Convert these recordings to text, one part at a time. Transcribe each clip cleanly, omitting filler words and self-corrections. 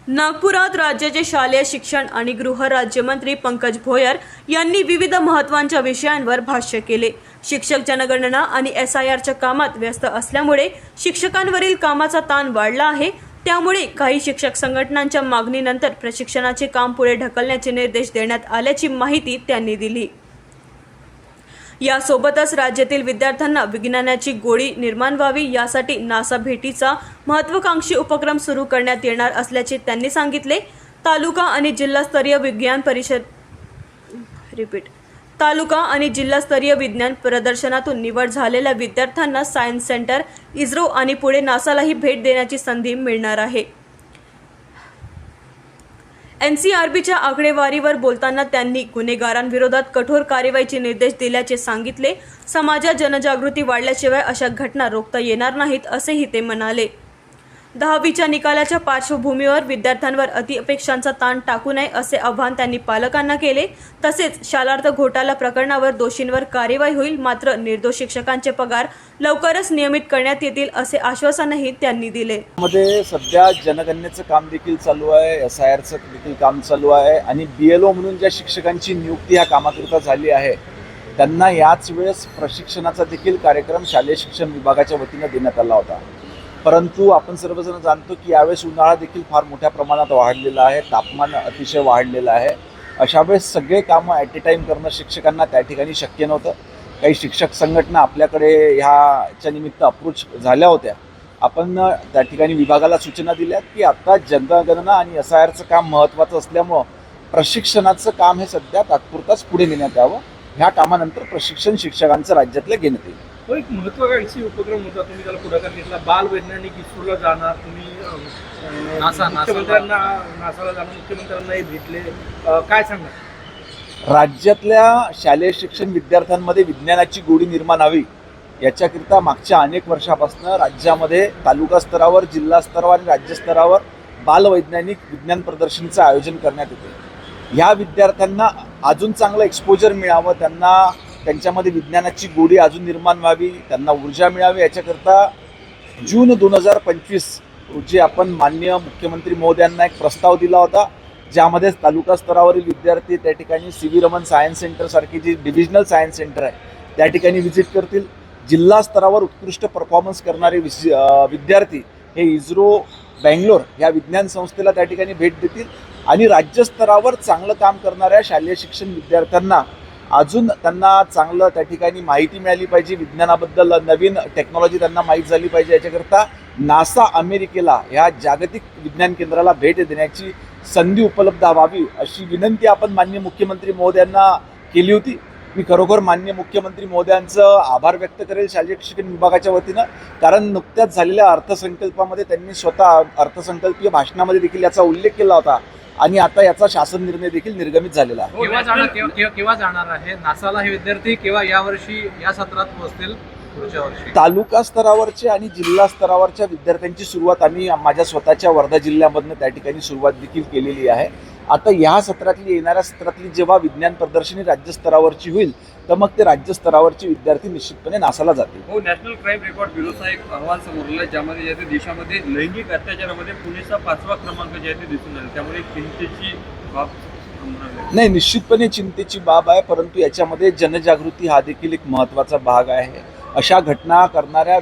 नागपुरात राज्याचे शालेय शिक्षण आणि गृह राज्यमंत्री पंकज भोयर यांनी विविध महत्त्वाच्या विषयांवर भाष्य केले। शिक्षक जनगणना आणि SIRच्या कामात व्यस्त असल्यामुळे शिक्षकांवरील कामाचा ताण वाढला आहे। त्यामुळे काही शिक्षक संघटनांच्या मागणीनंतर प्रशिक्षणाचे काम पुढे ढकलण्याचे निर्देश देण्यात आल्याची माहिती त्यांनी दिली। यासोबतच राज्यातील विद्यार्थ्यांना विज्ञानाची गोडी निर्माण व्हावी यासाठी नासा भेटीचा महत्त्वाकांक्षी उपक्रम सुरू करण्यात येणार असल्याचे त्यांनी सांगितले। तालुका आणि जिल्हास्तरीय विज्ञान प्रदर्शनातून निवड झालेल्या विद्यार्थ्यांना सायन्स सेंटर, इस्रो आणि पुढे नासालाही भेट देण्याची संधी मिळणार आहे। NCRBच्या आकडेवारीवर बोलताना त्यांनी गुन्हेगारांविरोधात कठोर कारवाईचे निर्देश दिल्याचे सांगितले। समाजात जनजागृती वाढल्याशिवाय अशा घटना रोखता येणार नाहीत असेही ते म्हणाले। 10वीच्या निकालाच्या पार्श्वभूमीवर विद्यार्थ्यांवर अतिअपेक्षांचा ताण टाकू नये असे आवाहन त्यांनी पालकांना केले। तसेच शालार्थ घोटाळा प्रकरणावर दोषींवर कारवाई होईल, मात्र निर्दोष शिक्षकांचे पगार लवकरच नियमित करण्यात येतील असे आश्वासनही त्यांनी दिले। मध्ये सध्या जनगणनेचं काम देखील चालू आहे, SIRचं देखील काम चालू आहे आणि BLO म्हणून ज्या शिक्षकांची नियुक्ती या कामाकरिता झाली आहे त्यांना याच वेळेस प्रशिक्षणाचा देखील कार्यक्रम शालेय शिक्षण विभागाच्या वतीने देण्यात आला होता। परंतु आपण सर्वजण जाणतो की यावेळेस उन्हाळा देखील फार मोठ्या प्रमाणात वाढलेला आहे, तापमान अतिशय वाढलेलं आहे। अशा वेळेस सगळे कामं ॲट ए टाईम करणं शिक्षकांना त्या ठिकाणी शक्य नव्हतं। काही शिक्षक संघटना आपल्याकडे ह्याच्या निमित्त अप्रोच झाल्या होत्या। आपण त्या ठिकाणी विभागाला सूचना दिल्या की आता जनगणना आणि SIRचं काम महत्त्वाचं असल्यामुळं प्रशिक्षणाचं काम हे सध्या तात्पुरताच पुढे नेण्यात यावं। ह्या कामानंतर प्रशिक्षण शिक्षकांचं राज्यातल्या घेण्यात येईल। तो एक महत्त्वाकांक्षी उपक्रम होता, तुम्ही त्याला पुढाकार घेतला। बाल वैज्ञानिक इस्रोला जाणार, तुम्ही मुख्यमंत्र्यांना नासाला जाणार, मुख्यमंत्र्यांनाही भेटले, काय सांगा? राज्यातल्या शालेय शिक्षण विद्यार्थ्यांमध्ये विज्ञानाची गोडी निर्माण व्हावी याच्याकरिता मागच्या अनेक वर्षापासून राज्यामध्ये तालुका स्तरावर, जिल्हा स्तरावर आणि राज्य स्तरावर बालवैज्ञानिक विज्ञान प्रदर्शनीचं आयोजन करण्यात येते। ह्या विद्यार्थ्यांना अजून चांगलं एक्सपोजर मिळावं, त्यांच्यामध्ये विज्ञानाची गोडी अजून निर्माण व्हावी, त्यांना ऊर्जा मिळावी याच्याकरता जून 2025 रोजी आपण माननीय मुख्यमंत्री महोदयांना एक प्रस्ताव दिला होता, ज्यामध्ये तालुका स्तरावरील विद्यार्थी त्या ठिकाणी CV रमन सायन्स सेंटरसारखी जी डिव्हिजनल सायन्स सेंटर आहे त्या ठिकाणी व्हिजिट करतील। जिल्हा स्तरावर उत्कृष्ट परफॉर्मन्स करणारे विद्यार्थी हे इस्रो बँगलोर या विज्ञान संस्थेला त्या ठिकाणी भेट देतील आणि राज्यस्तरावर चांगलं काम करणाऱ्या शालेय शिक्षण विद्यार्थ्यांना अजून त्यांना चांगलं त्या ठिकाणी माहिती मिळाली पाहिजे, विज्ञानाबद्दल नवीन टेक्नॉलॉजी त्यांना माहीत झाली पाहिजे। याच्याकरता नासा अमेरिकेला ह्या जागतिक विज्ञान केंद्राला भेट देण्याची संधी उपलब्ध व्हावी अशी विनंती आपण माननीय मुख्यमंत्री महोदयांना केली होती। मी खरोखर माननीय मुख्यमंत्री महोदयांचं आभार व्यक्त करेल शालेय शिक्षण विभागाच्या वतीनं, कारण नुकत्याच झालेल्या अर्थसंकल्पामध्ये त्यांनी स्वतः अर्थसंकल्पीय भाषणामध्ये देखील याचा उल्लेख केला होता आणि आता याचा शासन निर्णय देखील निर्गमित झालेला आहे। केव्हा जाणार आहे नासाला हे विद्यार्थी? केव्हा यावर्षी या सत्रात पोहोचतील? पुढच्या वर्षी तालुका स्तरावरचे आणि जिल्हा स्तरावरच्या विद्यार्थ्यांची सुरुवात आम्ही माझ्या स्वतःच्या वर्धा जिल्ह्यामधनं त्या ठिकाणी सुरुवात देखील केलेली आहे। आता ह्या सत्रातली येणाऱ्या सत्रातली जेव्हा विज्ञान प्रदर्शनी राज्यस्तरावरची होईल तर मग ते राज्यस्तरावरचे विद्यार्थी निश्चितपणे नासाला जातील। हो, नॅशनल क्राईम रेकॉर्ड ब्युरोचा एक अहवाल समोर आला, ज्यामध्ये देशामध्ये लैंगिक अत्याचारामध्ये पुणेचा 5वा क्रमांक जे आहे ते दिसून आले। त्यामुळे चिंतेची बाब नाही, निश्चितपणे चिंतेची बाब आहे, परंतु याच्यामध्ये जनजागृती हा देखील एक महत्त्वाचा भाग आहे। अशा घटना करणाऱ्या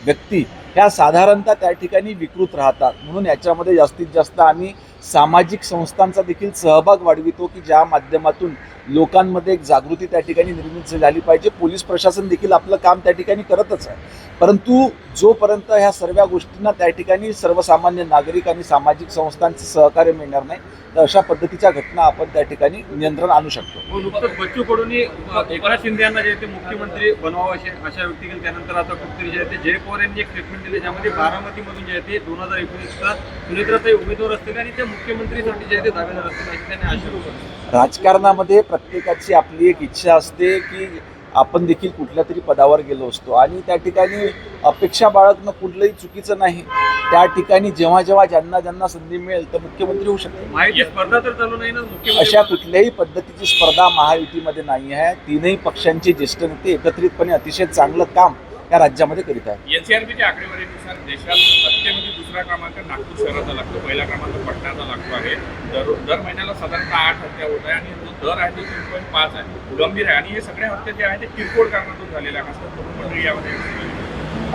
व्यक्ती ह्या साधारणतः त्या ठिकाणी विकृत राहतात, म्हणून याच्यामध्ये जास्तीत जास्त आम्ही सामाजिक संस्थांचा देखील सहभाग वाढवितो की ज्या माध्यमातून लोकांमध्ये एक जागृती त्या ठिकाणी निर्मित झाली पाहिजे। पोलीस प्रशासन देखील आपलं काम त्या ठिकाणी करतच आहे, परंतु जोपर्यंत ह्या सर्व गोष्टींना त्या ठिकाणी सर्वसामान्य नागरिक आणि सामाजिक संस्थांचं सहकार्य मिळणार नाही तर अशा पद्धतीच्या घटना आपण त्या ठिकाणी नियंत्रण आणू शकतो। नुकतंच बच्चू कडूंनी एकनाथ शिंदे यांना जे ते मुख्यमंत्री बनवावं अशा व्यक्ती केली, त्यानंतर आता कुठेतरी जे आहे ते जय पवार यांनी एक स्टेटमेंट दिले, ज्यामध्ये बारामतीमधून जे आहे ते 2019चा सुनेत्राताई उमेदवार असतील आणि ते मुख्यमंत्रीसाठी जे आहे ते दावेदार असतील अशी त्यांनी आशा. राजकारणामध्ये प्रत्येकाची आपली एक इच्छा असते की आपण देखील कुठल्या तरी पदावर गेलो असतो आणि त्या ठिकाणी अपेक्षा बाळगणं कुठलंही चुकीचं नाही। त्या ठिकाणी जेव्हा जेव्हा ज्यांना संधी मिळेल तर मुख्यमंत्री होऊ शकतो। माहिती स्पर्धा तर चालू नाही ना मुख्यमंत्री? अशा कुठल्याही पद्धतीची स्पर्धा महायुतीमध्ये नाही आहे। तीनही पक्षांचे ज्येष्ठ नेते एकत्रितपणे अतिशय चांगलं काम या राज्यामध्ये करीत आहे. एनसीआरबीच्या आकडेवारीनुसार देशात हत्येमध्ये दुसरा क्रमांक नागपूर शहराचा लागतो, पहिला क्रमांक पटणाचा लागतो आहे. दर महिन्याला साधारणतः 8 हत्या होत आहे आणि जो दर आहे तो 3.5 आहे, गंभीर आहे. आणि हे सगळ्या हत्या जे आहे ते किरकोळ कारणातून झालेल्या आहेत. असं तरुण मंडळी यामध्ये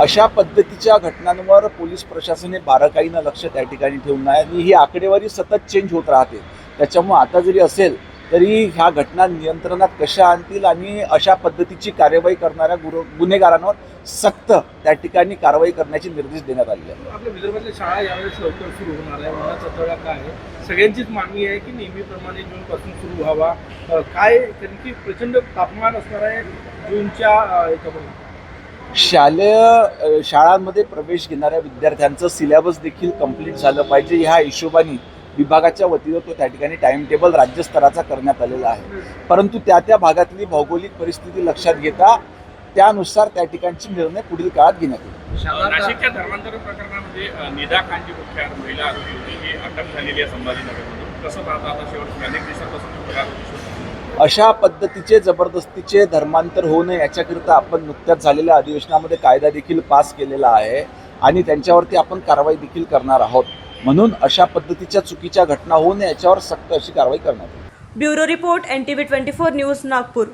अशा पद्धतीच्या घटनांवर पोलीस प्रशासनाने बारकाईनं लक्ष त्या ठिकाणी ठेवून आहे आणि ही आकडेवारी सतत चेंज होत राहते. त्याच्यामुळे आता जरी असेल तरी ह्या घटना नियंत्रणात कशा आणतील आणि अशा पद्धतीची कार्यवाही करणाऱ्या गुन्हेगारांवर सक्त त्या ठिकाणी कारवाई करण्याचे निर्देश देण्यात आले आहेत. आपल्या विदर्भातल्या शाळा यावेळेस लवकर सुरू होणार आहे. उन्हाचा तळा काय आहे, सगळ्यांचीच मागणी आहे की नेहमीप्रमाणे जूनपासून सुरू व्हावा. काय कारण की प्रचंड तापमान असणार आहे जूनच्या याच्यामध्ये. शाळांमध्ये प्रवेश घेणाऱ्या विद्यार्थ्यांचं सिलेबस देखील कंप्लीट झालं पाहिजे. ह्या हिशोबाने विभागाच्या वतीनं तो त्या ठिकाणी टाइम टेबल राज्यस्तराचा करण्यात आलेला आहे. परंतु त्या भागातली भौगोलिक परिस्थिती लक्षात घेता त्यानुसार त्या ठिकाणचे निर्णय पुढील काळात घेण्यात येईल. नाशिकच्या धर्मांतर प्रकरणामध्ये निदा खानची मुख्य महिला आरोपी होती, ही अटक झालेली आहे संभाजीनगरमधून. कसं पाहता आता शेवट अनेक दिवसांपासून फरार होती. अशा पद्धतीचे जबरदस्तीचे धर्मांतर होऊ नये याच्याकरिता आपण नुकत्याच झालेल्या अधिवेशनामध्ये कायदा देखील पास केलेला आहे आणि त्यांच्यावरती आपण कारवाई देखील करणार आहोत. म्हणून अशा पद्धतीच्या चुकीच्या घटना होऊ नये याच्यावर सक्त अशी कारवाई करण्यात येईल. Bureau report NTV 24 news Nagpur.